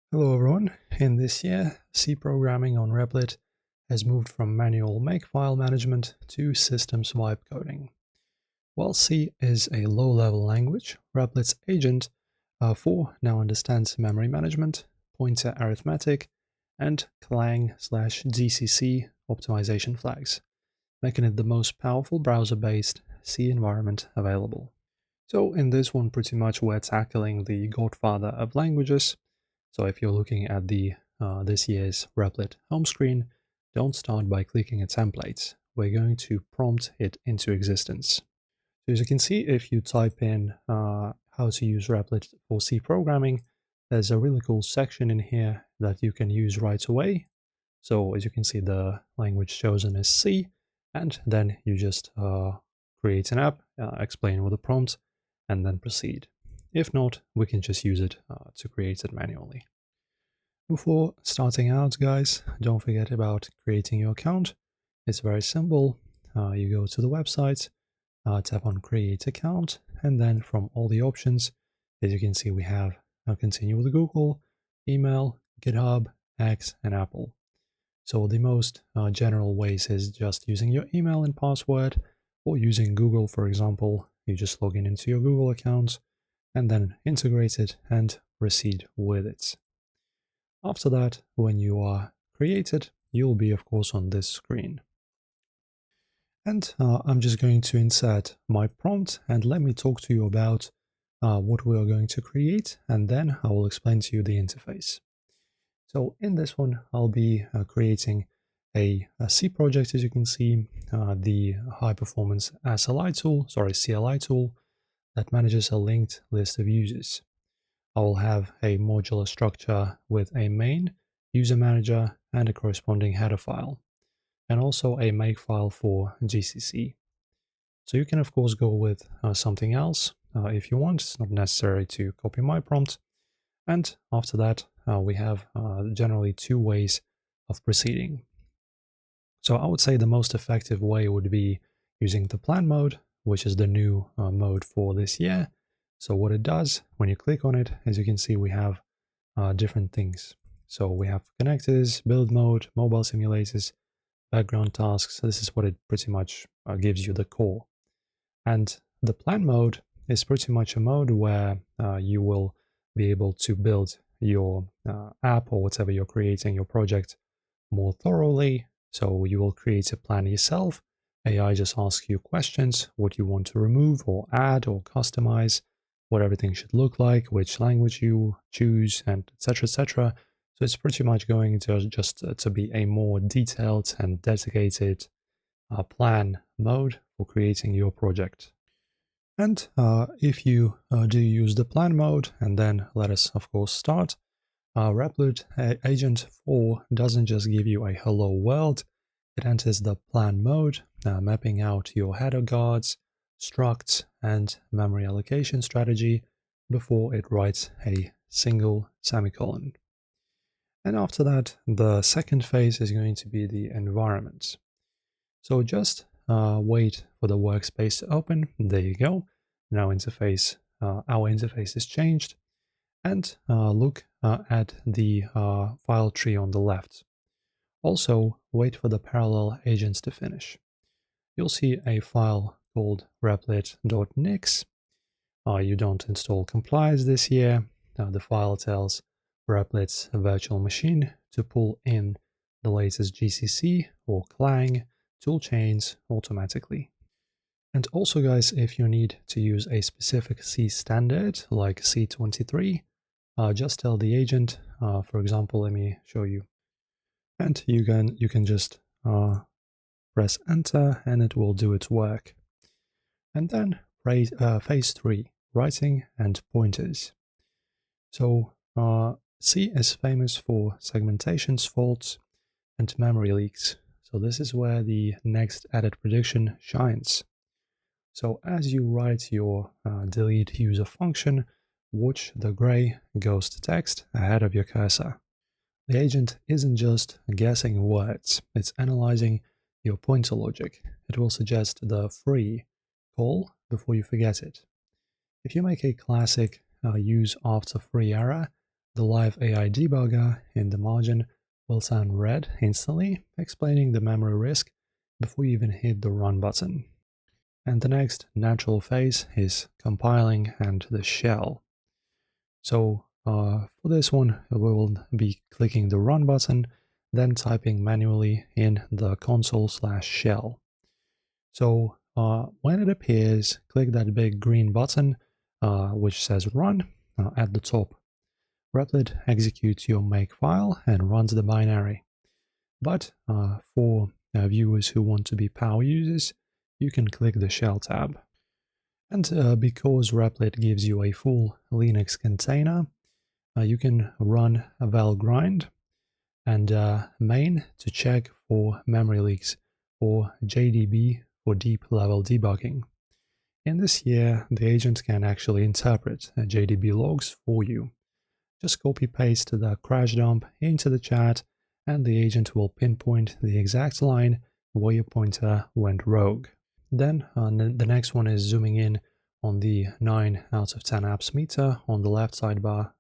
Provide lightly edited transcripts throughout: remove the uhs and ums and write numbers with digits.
Hello everyone. In this year, C programming on Replit has moved from manual makefile management to systems-wide coding. While C is a low-level language, Replit's agent 4 now understands memory management, pointer arithmetic, and clang/GCC optimization flags, making it the most powerful browser-based C environment available. So in this one, pretty much we're tackling the godfather of languages. So if you're looking at the this year's Replit home screen, don't start by clicking a template. We're going to prompt it into existence. So as you can see, if you type in how to use Replit for C programming, there's a really cool section in here that you can use right away. So as you can see, the language chosen is C, and then you just create an app, explain with the prompt, and then proceed. If not, we can just use it to create it manually. Before starting out, guys, don't forget about creating your account. It's very simple. You go to the website, tap on Create Account, and then from all the options, as you can see, we have continue with Google, email, GitHub, X, and Apple. So the most general ways is just using your email and password, or using Google, for example. You just log in into your Google account, and then integrate it and proceed with it. After that, when you are created, you'll be, of course, on this screen. And I'm just going to insert my prompt, and let me talk to you about what we are going to create, and then I will explain to you the interface. So in this one, I'll be creating a C project, as you can see, the high performance CLI tool that manages a linked list of users. I will have a modular structure with a main, user manager, and a corresponding header file, and also a makefile for GCC. So you can, of course, go with something else if you want. It's not necessary to copy my prompt. And after that, we have generally two ways of proceeding. So I would say the most effective way would be using the plan mode, which is the new mode for this year. So what it does, when you click on it, as you can see, we have different things. So we have connectors, build mode, mobile simulators, background tasks. This is what it pretty much gives you, the core. And the plan mode is pretty much a mode where you will be able to build your app or whatever you're creating, your project, more thoroughly. So you will create a plan yourself. AI just asks you questions, what you want to remove or add or customize, what everything should look like, which language you choose, and etc. etc. So it's pretty much going to just to be a more detailed and dedicated plan mode for creating your project. And if you do use the plan mode, and then let us of course start, Replit Agent 4 doesn't just give you a hello world, it enters the plan mode, mapping out your header guards, structs, and memory allocation strategy before it writes a single semicolon. And after that, the second phase is going to be the environment. So just wait for the workspace to open. There you go. Now our interface is changed. And look at the file tree on the left. Also, wait for the parallel agents to finish. You'll see a file called replit.nix. You don't install complies this year. The file tells Replit's virtual machine to pull in the latest GCC or Clang toolchains automatically. And also, guys, if you need to use a specific C standard like C23, just tell the agent, for example, let me show you. And you can just press enter and it will do its work. And then phase 3, writing and pointers. So C is famous for segmentations, faults, and memory leaks. So this is where the next added prediction shines. So as you write your delete user function, watch the gray ghost text ahead of your cursor. The agent isn't just guessing words, it's analyzing your pointer logic. It will suggest the free call before you forget it. If you make a classic use after free error, the live AI debugger in the margin will turn red instantly, explaining the memory risk before you even hit the run button. And the next natural phase is compiling and the shell. So for this one, we will be clicking the run button, then typing manually in the console/shell. So when it appears, click that big green button which says run at the top. Replit executes your makefile and runs the binary. But for viewers who want to be power users, you can click the shell tab. And because Replit gives you a full Linux container, you can run a val grind and main to check for memory leaks, or JDB for deep level debugging. In this year, the agent can actually interpret JDB logs for you. Just copy paste the crash dump into the chat, and the agent will pinpoint the exact line where your pointer went rogue. Then the next one is zooming in on the 9 out of 10 apps meter on the left sidebar.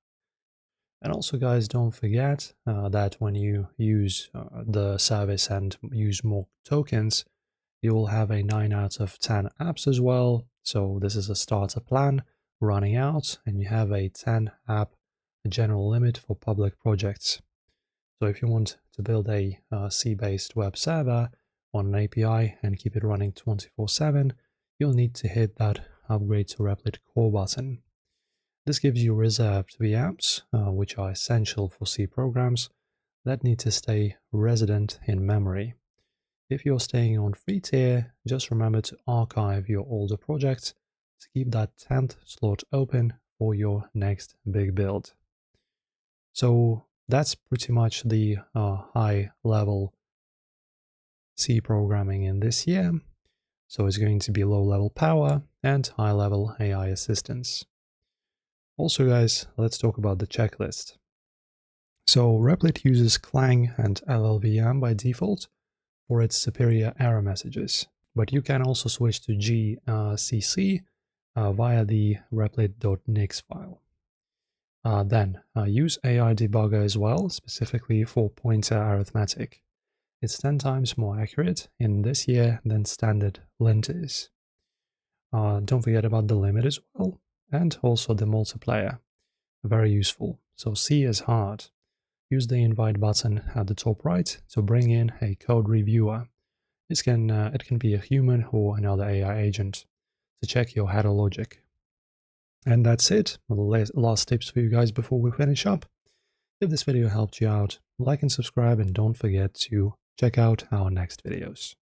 And also, guys, don't forget that when you use the service and use more tokens, you will have a 9 out of 10 apps as well. So this is a starter plan running out, and you have a 10 app general limit for public projects. So if you want to build a C-based web server on an API and keep it running 24/7, you'll need to hit that upgrade to Replit core button. This gives you reserved VMs, which are essential for C programs that need to stay resident in memory. If you're staying on free tier, just remember to archive your older projects to keep that 10th slot open for your next big build. So that's pretty much the high level C programming in this year. So it's going to be low level power and high level AI assistance. Also, guys, let's talk about the checklist. So Replit uses Clang and LLVM by default for its superior error messages, but you can also switch to GCC via the replit.nix file. Then use AI debugger as well, specifically for pointer arithmetic. It's 10 times more accurate in this year than standard lint is. Don't forget about the limit as well, and also the multiplier. Very useful. So C is hard. Use the invite button at the top right to bring in a code reviewer. It can be a human or another AI agent to check your header logic. And that's it. The last tips for you guys before we finish up. If this video helped you out, like and subscribe, and don't forget to check out our next videos.